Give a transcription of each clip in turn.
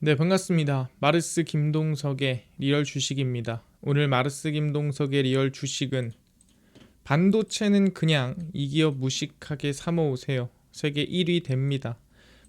네, 반갑습니다. 마르스 김동석의 리얼 주식입니다. 오늘 마르스 김동석의 리얼 주식은 반도체는 그냥 이 기업 무식하게 사모으세요. 세계 1위 됩니다.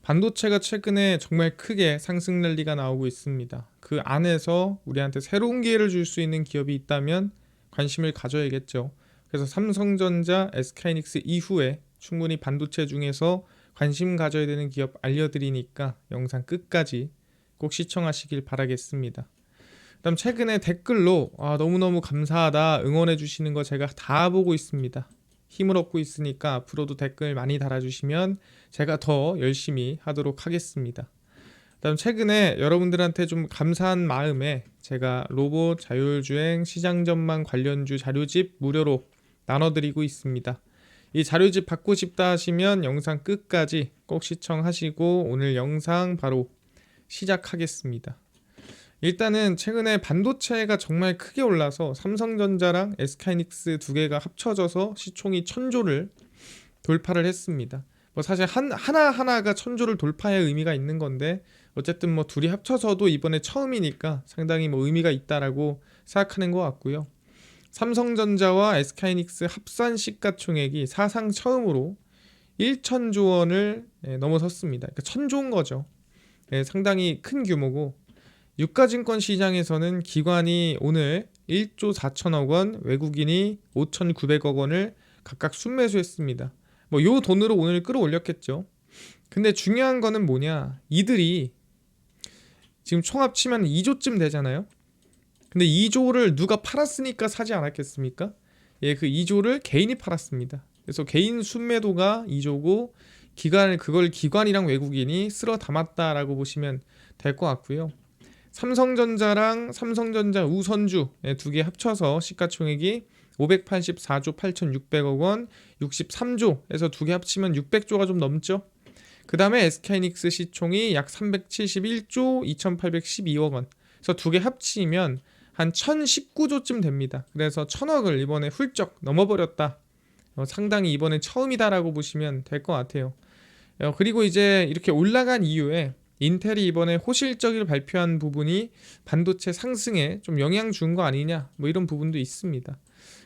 반도체가 최근에 정말 크게 상승 랠리가 나오고 있습니다. 그 안에서 우리한테 새로운 기회를 줄 수 있는 기업이 있다면 관심을 가져야겠죠. 그래서 삼성전자, SK하이닉스 이후에 충분히 반도체 중에서 관심 가져야 되는 기업 알려드리니까 영상 끝까지 꼭 시청하시길 바라겠습니다. 그다음 최근에 댓글로 너무너무 감사하다 응원해 주시는 거 제가 다 보고 있습니다. 힘을 얻고 있으니까 앞으로도 댓글 많이 달아주시면 제가 더 열심히 하도록 하겠습니다. 그다음 최근에 여러분들한테 좀 감사한 마음에 제가 로봇, 자율주행, 시장전망 관련주 자료집 무료로 나눠드리고 있습니다. 이 자료집 받고 싶다 하시면 영상 끝까지 꼭 시청하시고 오늘 영상 바로 시작하겠습니다. 일단은 최근에 반도체가 정말 크게 올라서 삼성전자랑 SK하이닉스 두 개가 합쳐져서 시총이 1000조를 돌파를 했습니다. 뭐 사실 하나하나가 1000조를 돌파의 의미가 있는 건데 어쨌든 뭐 둘이 합쳐서도 이번에 처음이니까 상당히 뭐 의미가 있다라고 생각하는 것 같고요. 삼성전자와 SK하이닉스 합산 시가총액이 사상 처음으로 1000조 원을 넘어섰습니다. 그러니까 1000조인 거죠. 상당히 큰 규모고 유가증권 시장에서는 기관이 오늘 1조 4천억 원, 외국인이 5,900억 원을 각각 순매수했습니다. 뭐 요 돈으로 오늘 끌어올렸겠죠. 근데 중요한 거는 뭐냐? 이들이 지금 총 합치면 2조쯤 되잖아요. 근데 2조를 누가 팔았으니까 사지 않았겠습니까? 예, 그 2조를 개인이 팔았습니다. 그래서 개인 순매도가 2조고 그걸 기관이랑 외국인이 쓸어 담았다라고 보시면 될 것 같고요. 삼성전자랑 삼성전자 우선주 두 개 합쳐서 시가총액이 584조 8,600억 원, 63조에서 두 개 합치면 600조가 좀 넘죠. 그 다음에 SK하이닉스 시총이 약 371조 2,812억 원. 그래서 두 개 합치면 한 1,019조쯤 됩니다. 그래서 1,000억을 이번에 훌쩍 넘어버렸다. 상당히 이번엔 처음이다라고 보시면 될 것 같아요. 그리고 이제 이렇게 올라간 이후에 인텔이 이번에 호실적을 발표한 부분이 반도체 상승에 좀 영향 준 거 아니냐 뭐 이런 부분도 있습니다.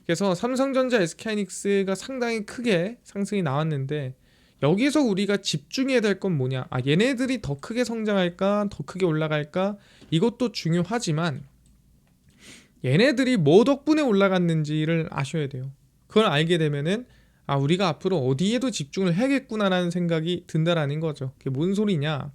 그래서 삼성전자, SK하이닉스가 상당히 크게 상승이 나왔는데 여기서 우리가 집중해야 될 건 뭐냐? 얘네들이 더 크게 성장할까? 더 크게 올라갈까? 이것도 중요하지만 얘네들이 뭐 덕분에 올라갔는지를 아셔야 돼요. 그걸 알게 되면은 우리가 앞으로 어디에도 집중을 해야겠구나라는 생각이 든다라는 거죠. 그게 뭔 소리냐?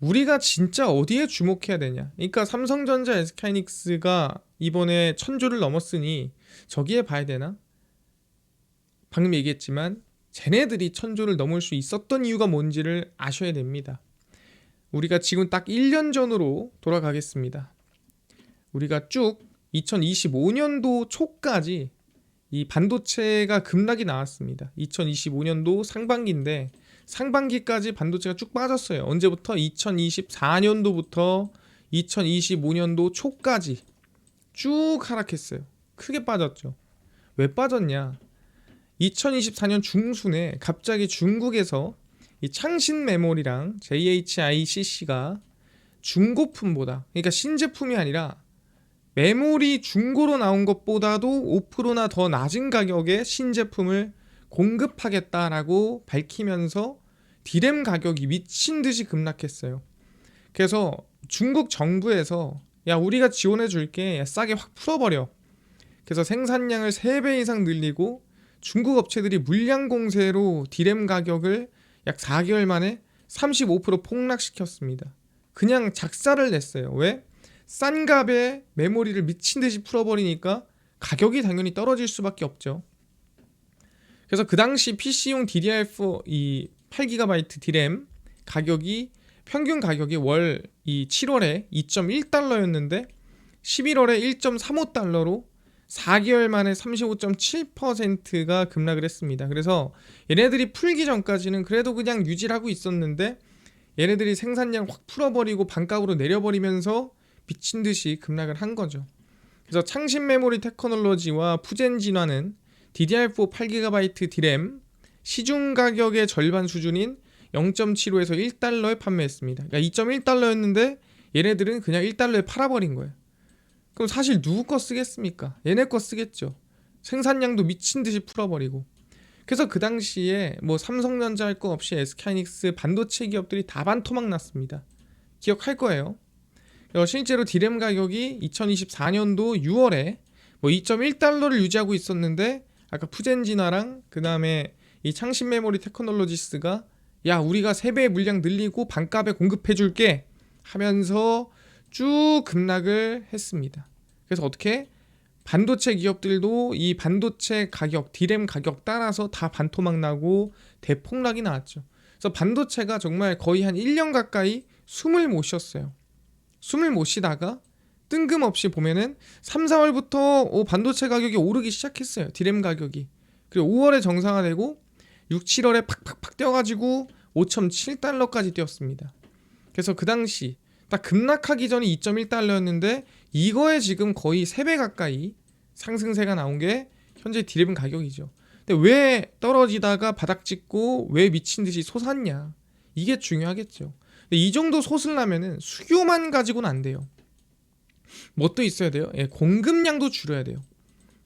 우리가 진짜 어디에 주목해야 되냐? 그러니까 삼성전자, SK하이닉스가 이번에 1000조를 넘었으니 저기에 봐야 되나? 방금 얘기했지만 쟤네들이 1000조를 넘을 수 있었던 이유가 뭔지를 아셔야 됩니다. 우리가 지금 딱 1년 전으로 돌아가겠습니다. 우리가 쭉 2025년도 초까지 이 반도체가 급락이 나왔습니다. 2025년도 상반기인데 상반기까지 반도체가 쭉 빠졌어요. 언제부터? 2024년도부터 2025년도 초까지 쭉 하락했어요. 크게 빠졌죠. 왜 빠졌냐? 2024년 중순에 갑자기 중국에서 이 창신 메모리랑 JHICC가 중고품보다, 그러니까 신제품이 아니라 메모리 중고로 나온 것보다도 5%나 더 낮은 가격의 신제품을 공급하겠다라고 밝히면서 디램 가격이 미친 듯이 급락했어요. 그래서 중국 정부에서 우리가 지원해 줄게, 싸게 확 풀어버려. 그래서 생산량을 3배 이상 늘리고 중국 업체들이 물량 공세로 디램 가격을 약 4개월 만에 35% 폭락시켰습니다. 그냥 작사를 냈어요. 왜? 싼 값에 메모리를 미친 듯이 풀어버리니까 가격이 당연히 떨어질 수밖에 없죠. 그래서 그 당시 PC용 DDR4 이 8GB 디램 가격이 평균 가격이 월 이 7월에 2.1달러였는데 11월에 1.35달러로 4개월 만에 35.7%가 급락을 했습니다. 그래서 얘네들이 풀기 전까지는 그래도 그냥 유지를 하고 있었는데 얘네들이 생산량 확 풀어버리고 반값으로 내려버리면서 미친 듯이 급락을 한 거죠. 그래서 창신 메모리 테크놀로지와 푸젠 진화는 DDR4 8GB 디램 시중 가격의 절반 수준인 0.75에서 1달러에 판매했습니다. 그러니까 2.1달러였는데 얘네들은 그냥 1달러에 팔아버린 거예요. 그럼 사실 누구 거 쓰겠습니까? 얘네 거 쓰겠죠. 생산량도 미친 듯이 풀어버리고. 그래서 그 당시에 뭐 삼성전자 할 거 없이 SK하이닉스 반도체 기업들이 다 반토막 났습니다. 기억할 거예요. 실제로 디램 가격이 2024년도 6월에 뭐 2.1달러를 유지하고 있었는데 아까 푸젠진화랑 그 다음에 이 창신 메모리 테크놀로지스가 야 우리가 3배의 물량 늘리고 반값에 공급해줄게 하면서 쭉 급락을 했습니다. 그래서 어떻게 반도체 기업들도 이 반도체 가격, 디램 가격 따라서 다 반토막 나고 대폭락이 나왔죠. 그래서 반도체가 정말 거의 한 1년 가까이 숨을 못 쉬었어요. 숨을 못 쉬다가 뜬금없이 보면은 3, 4월부터 반도체 가격이 오르기 시작했어요. 디램 가격이. 그리고 5월에 정상화되고 6, 7월에 팍팍팍 뛰어가지고 5.7달러까지 뛰었습니다. 그래서 그 당시 딱 급락하기 전에 2.1달러였는데 이거에 지금 거의 3배 가까이 상승세가 나온 게 현재 디램 가격이죠. 근데 왜 떨어지다가 바닥 찍고 왜 미친 듯이 솟았냐? 이게 중요하겠죠. 근데 이 정도 솟으려면은 수요만 가지고는 안 돼요. 뭣도 있어야 돼요? 예, 공급량도 줄여야 돼요.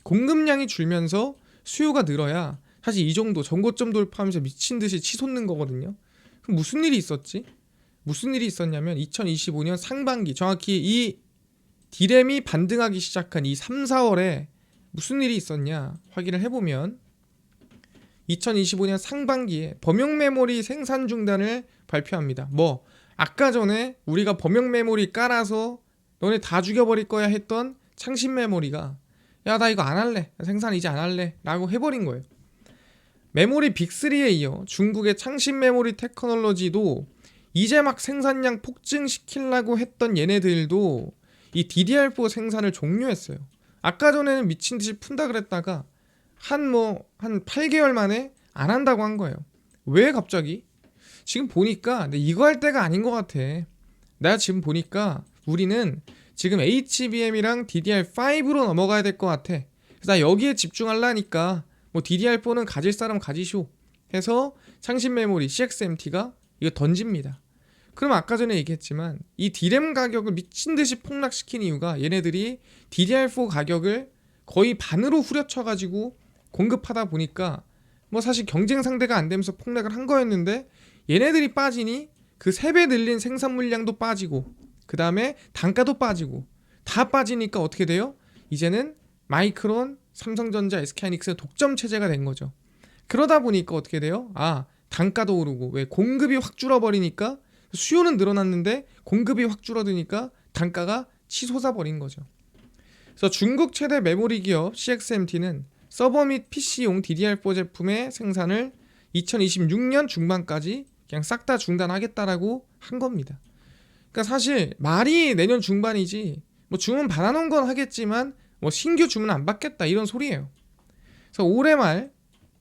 공급량이 줄면서 수요가 늘어야 사실 이 정도 전고점 돌파하면서 미친 듯이 치솟는 거거든요. 그럼 무슨 일이 있었지? 무슨 일이 있었냐면 2025년 상반기 정확히 이 디램이 반등하기 시작한 이 3, 4월에 무슨 일이 있었냐 확인을 해보면 2025년 상반기에 범용 메모리 생산 중단을 발표합니다. 뭐 아까 전에 우리가 범용 메모리 깔아서 너네 다 죽여버릴 거야 했던 창신 메모리가 야 나 이거 안 할래 생산 이제 안 할래 라고 해버린 거예요. 메모리 빅3에 이어 중국의 창신 메모리 테크놀로지도 이제 막 생산량 폭증시키려고 했던 얘네들도 이 DDR4 생산을 종료했어요. 아까 전에는 미친 듯이 푼다 그랬다가 한 8개월 만에 안 한다고 한 거예요. 왜 갑자기? 지금 보니까 이거 할 때가 아닌 것 같아. 내가 지금 보니까 우리는 지금 HBM이랑 DDR5로 넘어가야 될 것 같아. 그래서 나 여기에 집중하려니까 뭐 DDR4는 가질 사람 가지쇼 해서 창신 메모리 CXMT가 이거 던집니다. 그럼 아까 전에 얘기했지만 이 디램 가격을 미친 듯이 폭락시킨 이유가 얘네들이 DDR4 가격을 거의 반으로 후려쳐가지고 공급하다 보니까 뭐 사실 경쟁 상대가 안 되면서 폭락을 한 거였는데 얘네들이 빠지니 그 3배 늘린 생산 물량도 빠지고 그 다음에 단가도 빠지고 다 빠지니까 어떻게 돼요? 이제는 마이크론, 삼성전자, SK하이닉스 독점 체제가 된 거죠. 그러다 보니까 어떻게 돼요? 단가도 오르고 왜 공급이 확 줄어버리니까 수요는 늘어났는데 공급이 확 줄어드니까 단가가 치솟아 버린 거죠. 그래서 중국 최대 메모리 기업 CXMT는 서버 및 PC용 DDR4 제품의 생산을 2026년 중반까지 그냥 싹 다 중단하겠다라고 한 겁니다. 그러니까 사실 말이 내년 중반이지 뭐 주문 받아놓은 건 하겠지만 뭐 신규 주문 안 받겠다 이런 소리예요. 그래서 올해 말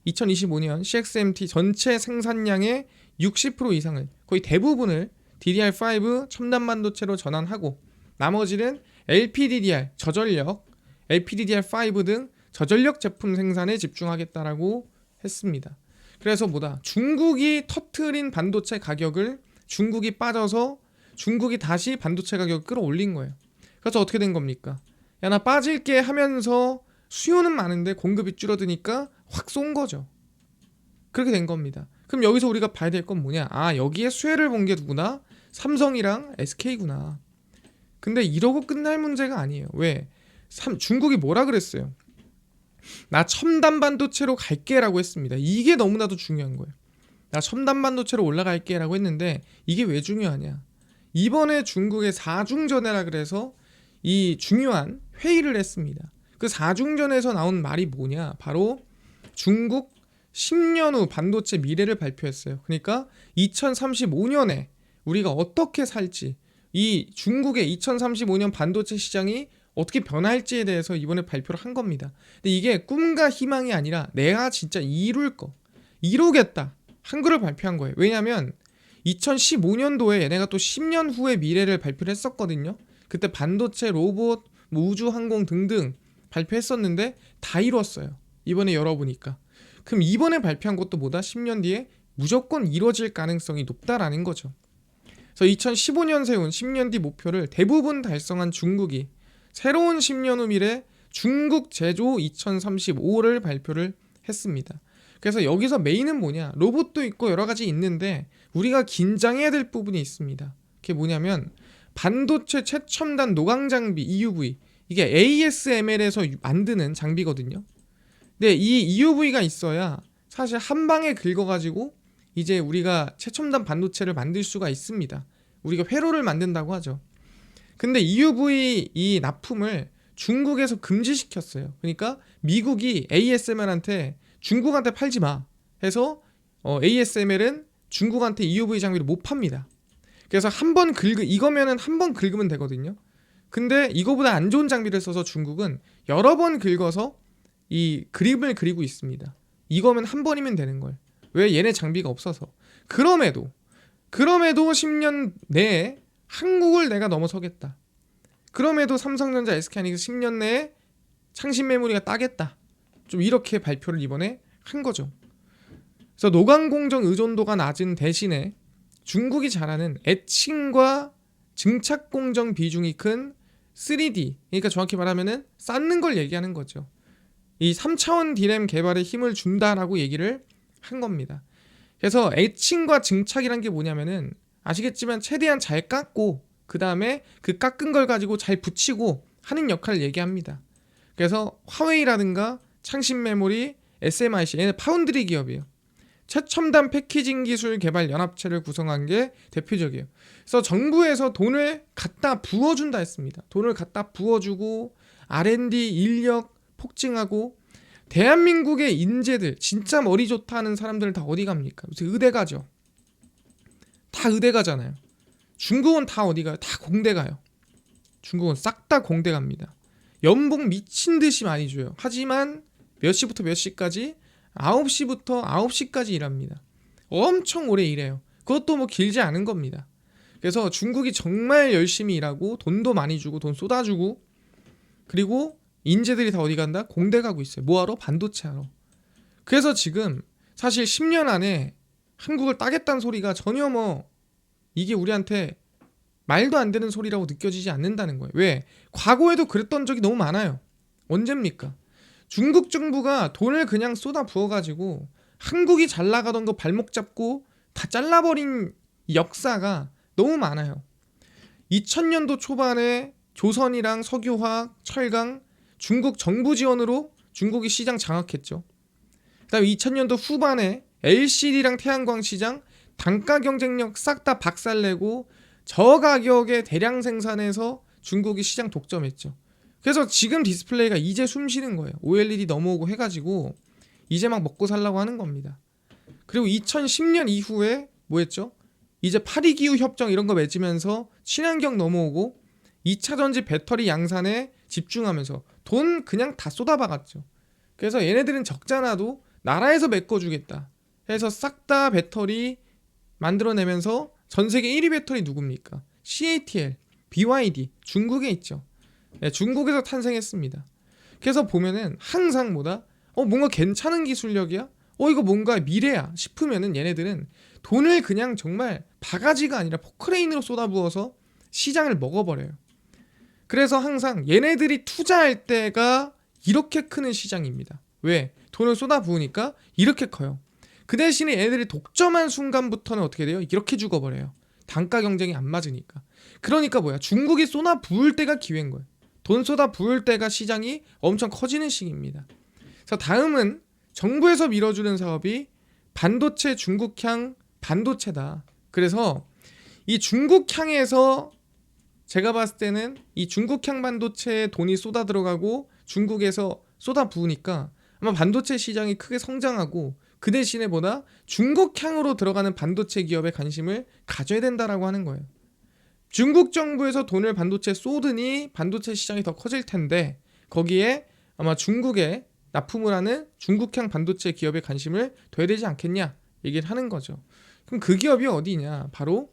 2025년 CXMT 전체 생산량의 60% 이상을 거의 대부분을 DDR5 첨단 반도체로 전환하고 나머지는 LPDDR 저전력, LPDDR5 등 저전력 제품 생산에 집중하겠다라고 했습니다. 그래서 중국이 터트린 반도체 가격을 중국이 빠져서 중국이 다시 반도체 가격을 끌어올린 거예요. 그래서 어떻게 된 겁니까? 야 나 빠질게 하면서 수요는 많은데 공급이 줄어드니까 확 쏜 거죠. 그렇게 된 겁니다. 그럼 여기서 우리가 봐야 될 건 뭐냐? 여기에 수혜를 본 게 누구나? 삼성이랑 SK구나. 근데 이러고 끝날 문제가 아니에요. 왜? 중국이 뭐라 그랬어요? 나 첨단 반도체로 갈게 라고 했습니다. 이게 너무나도 중요한 거예요. 나 첨단 반도체로 올라갈게 라고 했는데 이게 왜 중요하냐? 이번에 중국의 4중전회라 그래서 이 중요한 회의를 했습니다. 그 4중전에서 나온 말이 뭐냐? 바로 중국 10년 후 반도체 미래를 발표했어요. 그러니까 2035년에 우리가 어떻게 살지, 이 중국의 2035년 반도체 시장이 어떻게 변할지에 대해서 이번에 발표를 한 겁니다. 근데 이게 꿈과 희망이 아니라 내가 진짜 이루겠다. 한글을 발표한 거예요. 왜냐면 2015년도에 얘네가 또 10년 후의 미래를 발표를 했었거든요. 그때 반도체, 로봇, 우주, 항공 등등 발표했었는데 다 이뤘어요. 이번에 열어보니까. 그럼 이번에 발표한 것도 10년 뒤에 무조건 이루어질 가능성이 높다라는 거죠. 그래서 2015년 세운 10년 뒤 목표를 대부분 달성한 중국이 새로운 10년 후 미래 중국 제조 2035를 발표를 했습니다. 그래서 여기서 메인은 뭐냐? 로봇도 있고 여러 가지 있는데 우리가 긴장해야 될 부분이 있습니다. 그게 뭐냐면 반도체 최첨단 노광 장비 EUV, 이게 ASML에서 만드는 장비거든요. 근데 이 EUV가 있어야 사실 한 방에 긁어가지고 이제 우리가 최첨단 반도체를 만들 수가 있습니다. 우리가 회로를 만든다고 하죠. 근데 EUV 이 납품을 중국에서 금지시켰어요. 그러니까 미국이 ASML한테 중국한테 팔지 마 해서 ASML은 중국한테 EUV 장비를 못 팝니다. 그래서 이거면은 한 번 긁으면 되거든요. 근데 이거보다 안 좋은 장비를 써서 중국은 여러 번 긁어서 이 그림을 그리고 있습니다. 이거면 한 번이면 되는 걸. 왜? 얘네 장비가 없어서. 그럼에도 10년 내에 한국을 내가 넘어서겠다. 그럼에도 삼성전자, SK하이닉스 10년 내에 창신 메모리가 따겠다. 좀 이렇게 발표를 이번에 한 거죠. 그래서 노광 공정 의존도가 낮은 대신에 중국이 잘하는 애칭과 증착 공정 비중이 큰 3D, 그러니까 정확히 말하면은 쌓는 걸 얘기하는 거죠. 이 3차원 D램 개발에 힘을 준다라고 얘기를 한 겁니다. 그래서 애칭과 증착이란 게 뭐냐면은 아시겠지만 최대한 잘 깎고 그 다음에 그 깎은 걸 가지고 잘 붙이고 하는 역할을 얘기합니다. 그래서 화웨이라든가 창신 메모리, SMIC, 얘는 파운드리 기업이에요. 최첨단 패키징 기술 개발 연합체를 구성한 게 대표적이에요. 그래서 정부에서 돈을 갖다 부어준다 했습니다. 돈을 갖다 부어주고 R&D 인력 폭증하고 대한민국의 인재들 진짜 머리 좋다 하는 사람들은 다 어디 갑니까? 요새 의대 가죠. 다 의대 가잖아요. 중국은 다 어디 가요? 다 공대 가요. 중국은 싹 다 공대 갑니다. 연봉 미친 듯이 많이 줘요. 하지만 몇 시부터 몇 시까지? 9시부터 9시까지 일합니다. 엄청 오래 일해요. 그것도 뭐 길지 않은 겁니다. 그래서 중국이 정말 열심히 일하고 돈도 많이 주고 돈 쏟아주고 그리고 인재들이 다 어디 간다? 공대 가고 있어요. 뭐하러? 반도체 하러. 그래서 지금 사실 10년 안에 한국을 따겠다는 소리가 전혀 이게 우리한테 말도 안 되는 소리라고 느껴지지 않는다는 거예요. 왜? 과거에도 그랬던 적이 너무 많아요. 언제입니까? 중국 정부가 돈을 그냥 쏟아 부어가지고 한국이 잘 나가던 거 발목 잡고 다 잘라버린 역사가 너무 많아요. 2000년도 초반에 조선이랑 석유화학, 철강, 중국 정부 지원으로 중국이 시장 장악했죠. 그다음에 2000년도 후반에 LCD랑 태양광 시장 단가 경쟁력 싹 다 박살내고 저가격에 대량 생산해서 중국이 시장 독점했죠. 그래서 지금 디스플레이가 이제 숨 쉬는 거예요. OLED 넘어오고 해가지고 이제 막 먹고 살라고 하는 겁니다. 그리고 2010년 이후에 뭐 했죠? 이제 파리기후 협정 이런 거 맺으면서 친환경 넘어오고 2차 전지 배터리 양산에 집중하면서 돈 그냥 다 쏟아박았죠. 그래서 얘네들은 적자나도 나라에서 메꿔주겠다 해서 싹 다 배터리 만들어내면서 전 세계 1위 배터리 누굽니까? CATL, BYD, 중국에 있죠. 네, 중국에서 탄생했습니다. 그래서 보면은 항상 뭔가 괜찮은 기술력이야? 이거 뭔가 미래야 싶으면은 얘네들은 돈을 그냥 정말 바가지가 아니라 포크레인으로 쏟아부어서 시장을 먹어버려요. 그래서 항상 얘네들이 투자할 때가 이렇게 크는 시장입니다. 왜? 돈을 쏟아부으니까 이렇게 커요. 그 대신에 얘네들이 독점한 순간부터는 어떻게 돼요? 이렇게 죽어버려요. 단가 경쟁이 안 맞으니까. 그러니까 중국이 쏟아 부을 때가 기회인 거예요. 돈 쏟아 부을 때가 시장이 엄청 커지는 시기입니다. 그래서 다음은 정부에서 밀어주는 사업이 반도체 중국향 반도체다. 그래서 이 중국향에서 제가 봤을 때는 이 중국향 반도체에 돈이 쏟아 들어가고 중국에서 쏟아 부으니까 아마 반도체 시장이 크게 성장하고 그 대신에 중국향으로 들어가는 반도체 기업에 관심을 가져야 된다라고 하는 거예요. 중국 정부에서 돈을 반도체에 쏟으니 반도체 시장이 더 커질 텐데 거기에 아마 중국에 납품을 하는 중국향 반도체 기업에 관심을 둬야 되지 않겠냐 얘기를 하는 거죠. 그럼 그 기업이 어디냐? 바로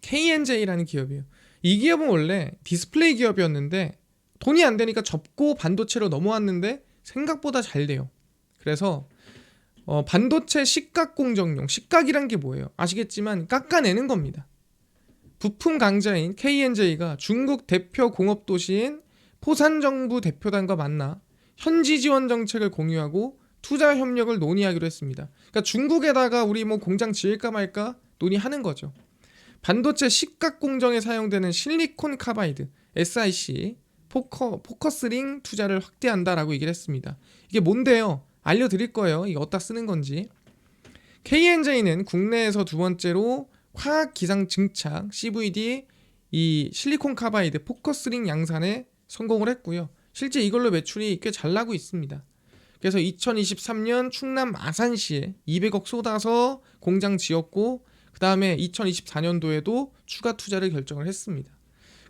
KNJ라는 기업이에요. 이 기업은 원래 디스플레이 기업이었는데 돈이 안 되니까 접고 반도체로 넘어왔는데 생각보다 잘 돼요. 그래서 반도체 식각 공정용, 식각이란 게 뭐예요? 아시겠지만 깎아내는 겁니다. 부품 강자인 KNJ가 중국 대표 공업 도시인 포산 정부 대표단과 만나 현지 지원 정책을 공유하고 투자 협력을 논의하기로 했습니다. 그러니까 중국에다가 우리 뭐 공장 지을까 말까 논의하는 거죠. 반도체 식각 공정에 사용되는 실리콘 카바이드 SiC 포커스링 투자를 확대한다라고 얘기를 했습니다. 이게 뭔데요? 알려드릴 거예요. 이게 어디다 쓰는 건지. KNJ는 국내에서 두 번째로 화학 기상 증착 CVD 이 실리콘 카바이드 포커스링 양산에 성공을 했고요. 실제 이걸로 매출이 꽤 잘 나고 있습니다. 그래서 2023년 충남 아산시에 200억 쏟아서 공장 지었고 그 다음에 2024년도에도 추가 투자를 결정을 했습니다.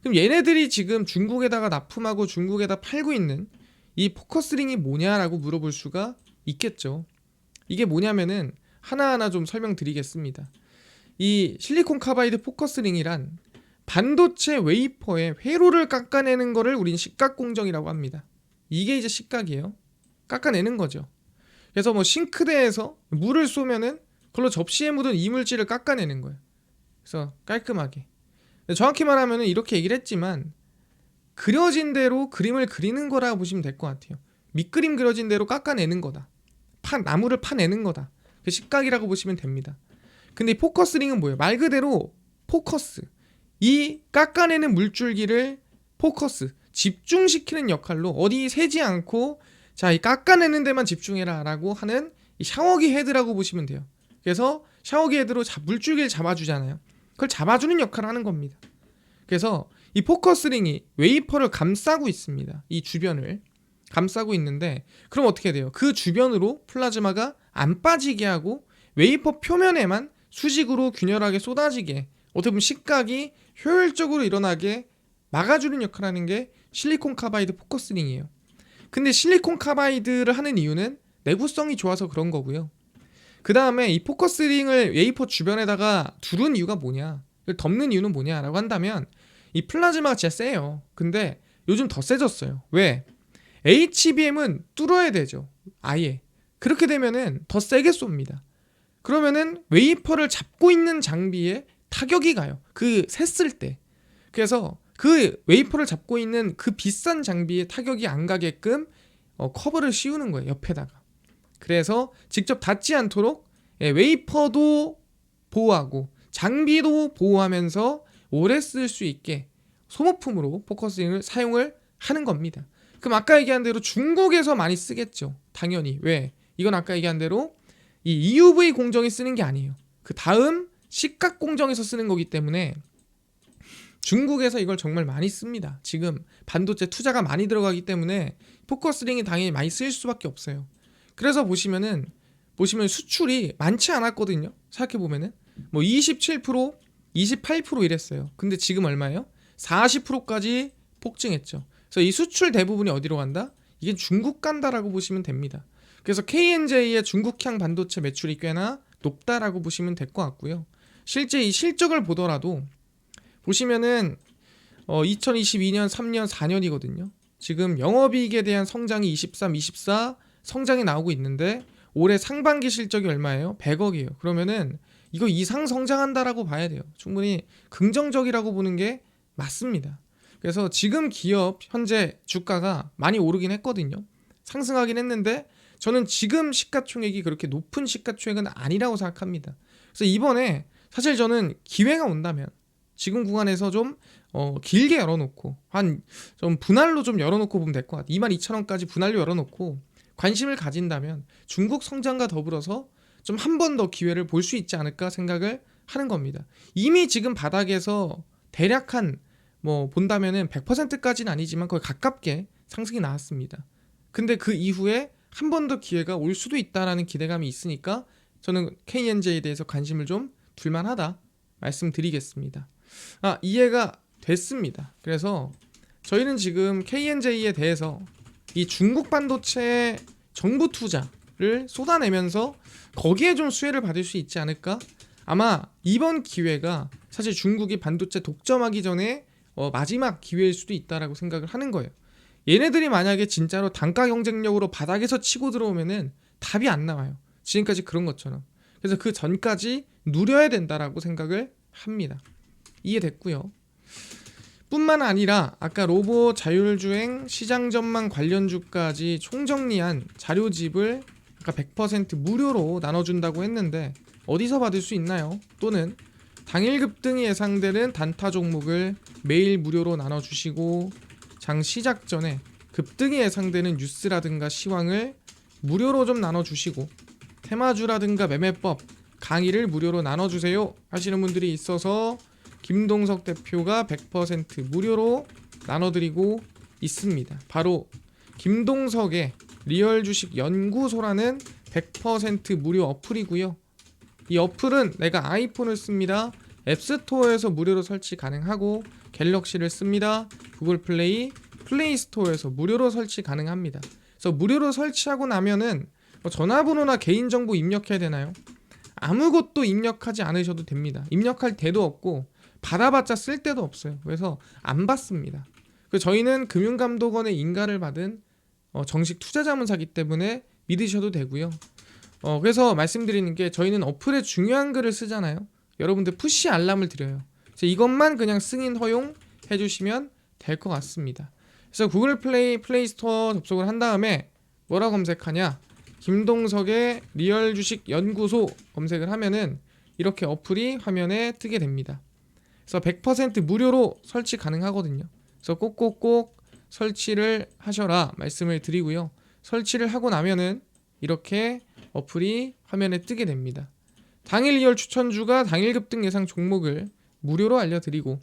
그럼 얘네들이 지금 중국에다가 납품하고 중국에다 팔고 있는 이 포커스링이 뭐냐라고 물어볼 수가 있겠죠. 이게 뭐냐면은 하나하나 좀 설명드리겠습니다. 이 실리콘 카바이드 포커스링이란 반도체 웨이퍼의 회로를 깎아내는 거를 우린 식각 공정이라고 합니다. 이게 이제 식각이에요. 깎아내는 거죠. 그래서 뭐 싱크대에서 물을 쏘면은 그걸로 접시에 묻은 이물질을 깎아내는 거예요. 그래서 깔끔하게. 정확히 말하면 이렇게 얘기를 했지만 그려진 대로 그림을 그리는 거라고 보시면 될 것 같아요. 밑그림 그려진 대로 깎아내는 거다. 나무를 파내는 거다. 그 식각이라고 보시면 됩니다. 근데 이 포커스링은 뭐예요? 말 그대로 포커스. 이 깎아내는 물줄기를 포커스, 집중시키는 역할로 어디 새지 않고 자, 이 깎아내는 데만 집중해라 라고 하는 이 샤워기 헤드라고 보시면 돼요. 그래서 샤워기 헤드로 물줄기를 잡아주잖아요. 그걸 잡아주는 역할을 하는 겁니다. 그래서 이 포커스링이 웨이퍼를 감싸고 있습니다. 이 주변을 감싸고 있는데 그럼 어떻게 돼요? 그 주변으로 플라즈마가 안 빠지게 하고 웨이퍼 표면에만 수직으로 균열하게 쏟아지게 어떻게 보면 식각이 효율적으로 일어나게 막아주는 역할을 하는 게 실리콘 카바이드 포커스링이에요. 근데 실리콘 카바이드를 하는 이유는 내구성이 좋아서 그런 거고요. 그 다음에 이 포커스링을 웨이퍼 주변에다가 두른 이유가 뭐냐, 덮는 이유는 뭐냐라고 한다면 이 플라즈마가 진짜 세요. 근데 요즘 더 세졌어요. 왜? HBM은 뚫어야 되죠. 아예. 그렇게 되면은 더 세게 쏩니다. 그러면은 웨이퍼를 잡고 있는 장비에 타격이 가요. 그 샜을 때. 그래서 그 웨이퍼를 잡고 있는 그 비싼 장비에 타격이 안 가게끔 커버를 씌우는 거예요. 옆에다가. 그래서 직접 닿지 않도록 웨이퍼도 보호하고 장비도 보호하면서 오래 쓸 수 있게 소모품으로 포커스링을 사용을 하는 겁니다. 그럼 아까 얘기한 대로 중국에서 많이 쓰겠죠. 당연히. 왜? 이건 아까 얘기한 대로 이 EUV 공정이 쓰는 게 아니에요. 그 다음 식각 공정에서 쓰는 거기 때문에 중국에서 이걸 정말 많이 씁니다. 지금 반도체 투자가 많이 들어가기 때문에 포커스링이 당연히 많이 쓰일 수밖에 없어요. 그래서 보시면 수출이 많지 않았거든요. 생각해보면은 뭐 27%, 28% 이랬어요. 근데 지금 얼마예요? 40%까지 폭증했죠. 그래서 이 수출 대부분이 어디로 간다? 이게 중국 간다라고 보시면 됩니다. 그래서 KNJ의 중국향 반도체 매출이 꽤나 높다라고 보시면 될 것 같고요. 실제 이 실적을 보더라도 보시면은 2022년, 3년, 4년이거든요. 지금 영업이익에 대한 성장이 23, 24 성장이 나오고 있는데 올해 상반기 실적이 얼마예요? 100억이에요. 그러면은 이거 이상 성장한다라고 봐야 돼요. 충분히 긍정적이라고 보는 게 맞습니다. 그래서 지금 기업 현재 주가가 많이 오르긴 했거든요. 상승하긴 했는데 저는 지금 시가총액이 그렇게 높은 시가총액은 아니라고 생각합니다. 그래서 이번에 사실 저는 기회가 온다면 지금 구간에서 좀 길게 열어놓고 한 좀 분할로 좀 열어놓고 보면 될 것 같아요. 22,000원까지 분할로 열어놓고 관심을 가진다면 중국 성장과 더불어서 좀 한 번 더 기회를 볼 수 있지 않을까 생각을 하는 겁니다. 이미 지금 바닥에서 대략 한 뭐 본다면은 100%까지는 아니지만 거의 가깝게 상승이 나왔습니다. 근데 그 이후에 한 번 더 기회가 올 수도 있다라는 기대감이 있으니까 저는 KNJ에 대해서 관심을 좀 둘만하다 말씀드리겠습니다. 이해가 됐습니다. 그래서 저희는 지금 KNJ에 대해서 이 중국 반도체 정부 투자를 쏟아내면서 거기에 좀 수혜를 받을 수 있지 않을까? 아마 이번 기회가 사실 중국이 반도체 독점하기 전에 마지막 기회일 수도 있다라고 생각을 하는 거예요. 얘네들이 만약에 진짜로 단가 경쟁력으로 바닥에서 치고 들어오면은 답이 안 나와요. 지금까지 그런 것처럼. 그래서 그 전까지 누려야 된다라고 생각을 합니다. 이해됐고요. 뿐만 아니라 아까 로봇 자율주행 시장 전망 관련주까지 총정리한 자료집을 아까 100% 무료로 나눠준다고 했는데 어디서 받을 수 있나요? 또는 당일 급등이 예상되는 단타 종목을 매일 무료로 나눠주시고 장 시작 전에 급등이 예상되는 뉴스라든가 시황을 무료로 좀 나눠주시고 테마주라든가 매매법 강의를 무료로 나눠주세요 하시는 분들이 있어서 김동석 대표가 100% 무료로 나눠드리고 있습니다. 바로 김동석의 리얼 주식 연구소라는 100% 무료 어플이고요. 이 어플은 내가 아이폰을 씁니다. 앱스토어에서 무료로 설치 가능하고 갤럭시를 씁니다. 구글 플레이, 플레이스토어에서 무료로 설치 가능합니다. 그래서 무료로 설치하고 나면은 전화번호나 개인정보 입력해야 되나요? 아무것도 입력하지 않으셔도 됩니다. 입력할 데도 없고 받아봤자 쓸 데도 없어요. 그래서 안 받습니다. 저희는 금융감독원의 인가를 받은 정식 투자자문사기 때문에 믿으셔도 되고요. 그래서 말씀드리는 게 저희는 어플에 중요한 글을 쓰잖아요. 여러분들 푸시 알람을 드려요. 그래서 이것만 그냥 승인 허용 해주시면 될 것 같습니다. 그래서 구글 플레이, 플레이스토어 접속을 한 다음에 뭐라 검색하냐? 김동석의 리얼 주식 연구소 검색을 하면은 이렇게 어플이 화면에 뜨게 됩니다. 그래서 100% 무료로 설치 가능하거든요. 그래서 꼭꼭꼭 설치를 하셔라 말씀을 드리고요. 설치를 하고 나면은 이렇게 어플이 화면에 뜨게 됩니다. 당일 리얼 추천주가 당일 급등 예상 종목을 무료로 알려드리고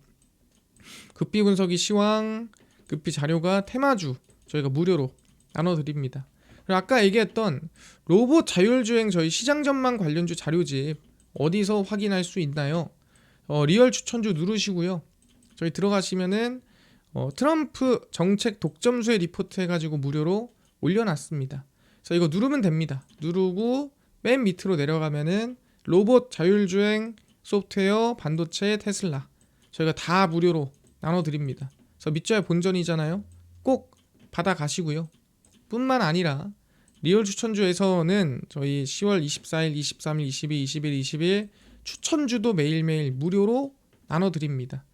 급비 분석이 시황, 급비 자료가 테마주 저희가 무료로 나눠드립니다. 그리고 아까 얘기했던 로봇 자율주행 저희 시장 전망 관련주 자료집 어디서 확인할 수 있나요? 리얼 추천주 누르시고요. 저희 들어가시면은 트럼프 정책 독점수의 리포트 해가지고 무료로 올려놨습니다. 그래서 이거 누르면 됩니다. 누르고 맨 밑으로 내려가면은 로봇 자율주행 소프트웨어 반도체 테슬라 저희가 다 무료로 나눠드립니다. 그래서 믿져야 본전이잖아요. 꼭 받아가시고요. 뿐만 아니라 리얼 추천주에서는 저희 10월 24일, 23일, 22일, 21일, 20일 추천주도 매일매일 무료로 나눠드립니다.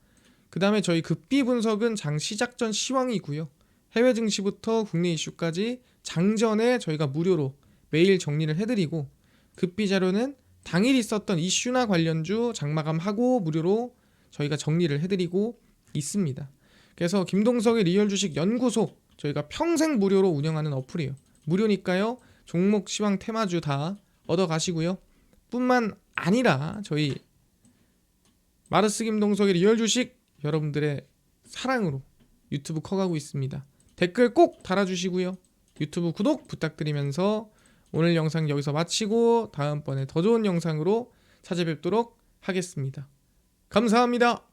그 다음에 저희 급비 분석은 장 시작 전 시황이고요. 해외 증시부터 국내 이슈까지 장전에 저희가 무료로 매일 정리를 해드리고 급비 자료는 당일 있었던 이슈나 관련주 장마감하고 무료로 저희가 정리를 해드리고 있습니다. 그래서 김동석의 리얼 주식 연구소 저희가 평생 무료로 운영하는 어플이에요. 무료니까요. 종목, 시황, 테마주 다 얻어가시고요. 뿐만 아니라 저희 마르스 김동석의 리얼 주식 여러분들의 사랑으로 유튜브 커가고 있습니다. 댓글 꼭 달아주시고요. 유튜브 구독 부탁드리면서 오늘 영상 여기서 마치고 다음번에 더 좋은 영상으로 찾아뵙도록 하겠습니다. 감사합니다.